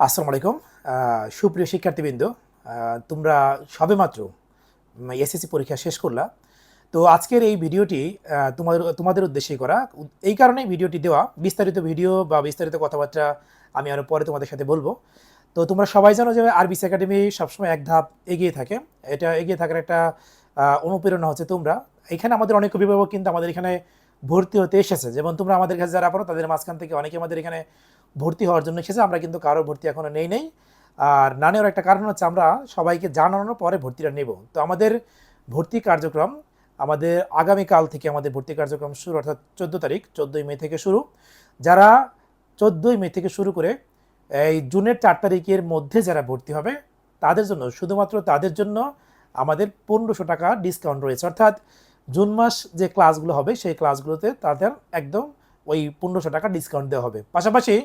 আসসালামু আলাইকুম। সুপ্রিয় শিক্ষার্থীবৃন্দ, তোমরা সবেমাত্র এসএসসি পরীক্ষা শেষ করলা। তো আজকের এই ভিডিওটি তোমাদের উদ্দেশ্যেই করা। এই কারণেই ভিডিওটি দেওয়া, বিস্তারিত ভিডিও বা বিস্তারিত কথাবার্তা আমি আরও পরে তোমাদের সাথে বলবো। তো তোমরা সবাই জানো যে আরবিসি একাডেমি সবসময় এক ধাপ এগিয়ে থাকে। এটা এগিয়ে থাকার একটা অনুপ্রেরণা হচ্ছে তোমরা। এখানে আমাদের অনেক অভিভাবক কিন্তু আমাদের এখানে ভর্তি হতে এসেছে, যেমন তোমরা আমাদের কাছে যারা পড়ো তাদের মাঝখান থেকে অনেকে আমাদের এখানে ভর্তি হওয়ার জন্য এসেছে। আমরা কিন্তু কারো ভর্তি এখনো নেই। আর না নেওয়ার একটা কারণ হচ্ছে আমরা সবাইকে জানানোর পরে ভর্তিটা নেব। তো আমাদের ভর্তি কার্যক্রম আমাদের আগামীকাল থেকে আমাদের ভর্তি কার্যক্রম শুরু, অর্থাৎ 14 তারিখ, 14ই মে থেকে শুরু। যারা 14ই মে থেকে শুরু করে এই জুনের 4 তারিখের মধ্যে যারা ভর্তি হবে তাদের জন্য, শুধুমাত্র তাদের জন্য আমাদের 1500 টাকা ডিসকাউন্ট রয়েছে। অর্থাৎ জুন মাস যে ক্লাসগুলো হবে সেই ক্লাসগুলোতে তাদের একদম ওই 1500 টাকা ডিসকাউন্ট দেওয়া হবে। পাশাপাশি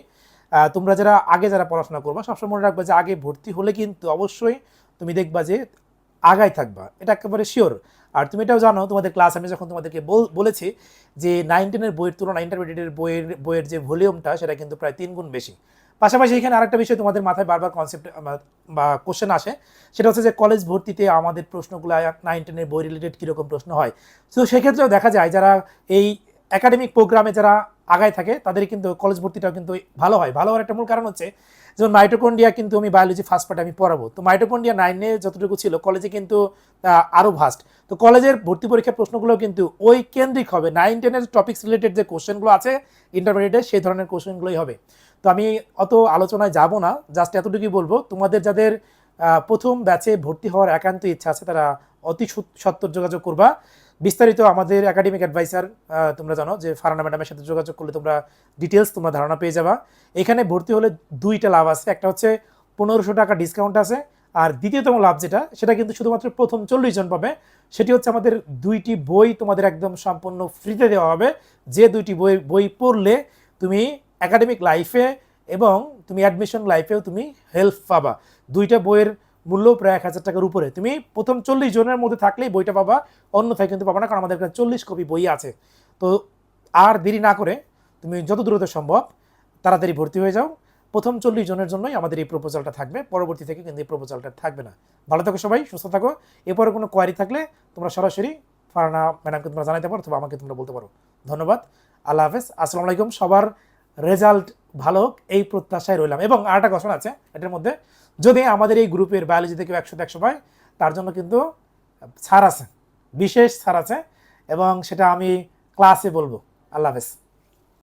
তোমরা যারা পড়াশোনা করবা সবসময় মনে রাখবা যে আগে ভর্তি হলে কিন্তু অবশ্যই তুমি দেখবা যে আগায় থাকবা, এটা একেবারে শিওর। আর তুমি এটাও জানো, তোমাদের ক্লাস আমি যখন তোমাদেরকে বলেছি যে 9-10-এর বইয়ের তুলনায় ইন্টারমিডিয়েটের বইয়ের যে ভলিউমটা সেটা কিন্তু প্রায় 3 গুণ বেশি। পাশাপাশি এখানে আরেকটা বিষয় তোমাদের মাথায় বারবার কনসেপ্ট বা কোশ্চেন আসে, সেটা হচ্ছে যে কলেজ ভর্তিতে আমাদের প্রশ্নগুলো 9-10-এর বই রিলেটেড কীরকম প্রশ্ন হয়। তো সেক্ষেত্রেও দেখা যায় যারা এই একাডেমিক প্রোগ্রামে যারা আগায় থাকে তাদের কিন্তু কলেজ ভর্তিটাও কিন্তু ভালো হয়। ভালো হওয়ার একটা মূল কারণ হচ্ছে, যেমন মাইটোকন্ড্রিয়া কিন্তু আমি বায়োলজি ফার্স্ট পার্টে আমি পড়াবো, তো মাইটোকন্ড্রিয়া 9-এ যতটুকু ছিল কলেজে কিন্তু আরও ভাস্ট। তো কলেজের ভর্তি পরীক্ষার প্রশ্নগুলো কিন্তু ওই কেন্দ্রিক হবে, 9-10-এর টপিক্স রিলেটেড যে কোশ্চেনগুলো আছে ইন্টারমিডিয়েটে সেই ধরনের কোশ্চেনগুলোই হবে। তো আমি অত আলোচনায় যাব না, জাস্ট এতটুকুই বলবো, তোমাদের যাদের প্রথম ব্যাচে ভর্তি হওয়ার একান্ত ইচ্ছা আছে তারা অতি সত্বর যোগাযোগ করবা। বিস্তারিত আমাদের একাডেমিক অ্যাডভাইসার, তোমরা জানো যে ফারহানা ম্যাডামের সাথে যোগাযোগ করলে তোমরা ডিটেলস তোমরা ধারণা পেয়ে যাবা। এখানে ভর্তি হলে দুইটা লাভ আছে, একটা হচ্ছে 1500 টাকা ডিসকাউন্ট আছে, আর দ্বিতীয়তম লাভ সেটা কিন্তু শুধুমাত্র প্রথম 40 জন পাবে। সেটি হচ্ছে আমাদের 2টি বই তোমাদের একদম সম্পূর্ণ ফ্রিতে দেওয়া হবে। যে 2টি বই পড়লে তুমি একাডেমিক লাইফে এবং তুমি অ্যাডমিশন লাইফেও তুমি হেল্প পাবা। 2টা বইয়ের মূল্য প্রায় 1000 টাকার উপরে। তুমি প্রথম 40 জনের মধ্যে থাকলেই বইটা পাবা, অন্যথায় কিন্তু পাবা না, কারণ আমাদের কাছে 40 কপি বই আছে। তো আর দেরি না করে তুমি যত দ্রুত সম্ভব তাড়াতাড়ি ভর্তি হয়ে যাও। প্রথম 40 জনের জন্যই আমাদের এই প্রপোজালটা থাকবে, পরবর্তী থেকে কিন্তু এই প্রপোজালটা থাকবে না। ভালো থাকো সবাই, সুস্থ থাকো। এরপরে কোনো কোয়ারি থাকলে তোমরা সরাসরি ফারহানা ম্যাডামকে তোমরা জানাতে পারো অথবা আমাকে তোমরা বলতে পারো। ধন্যবাদ, আল্লাহ হাফেজ, আসসালামু আলাইকুম। সবার রেজাল্ট ভালো হোক এই প্রত্যাশায় রইলাম। এবং আরেকটা কথা আছে এটার মধ্যে, যদি আমাদের এই গ্রুপের বায়োলজি থেকে 100-100 পায় তার জন্য কিন্তু ছাড় আছে, বিশেষ ছাড় আছে, এবং সেটা আমি ক্লাসে বলবো। আল্লাহ হাফেজ।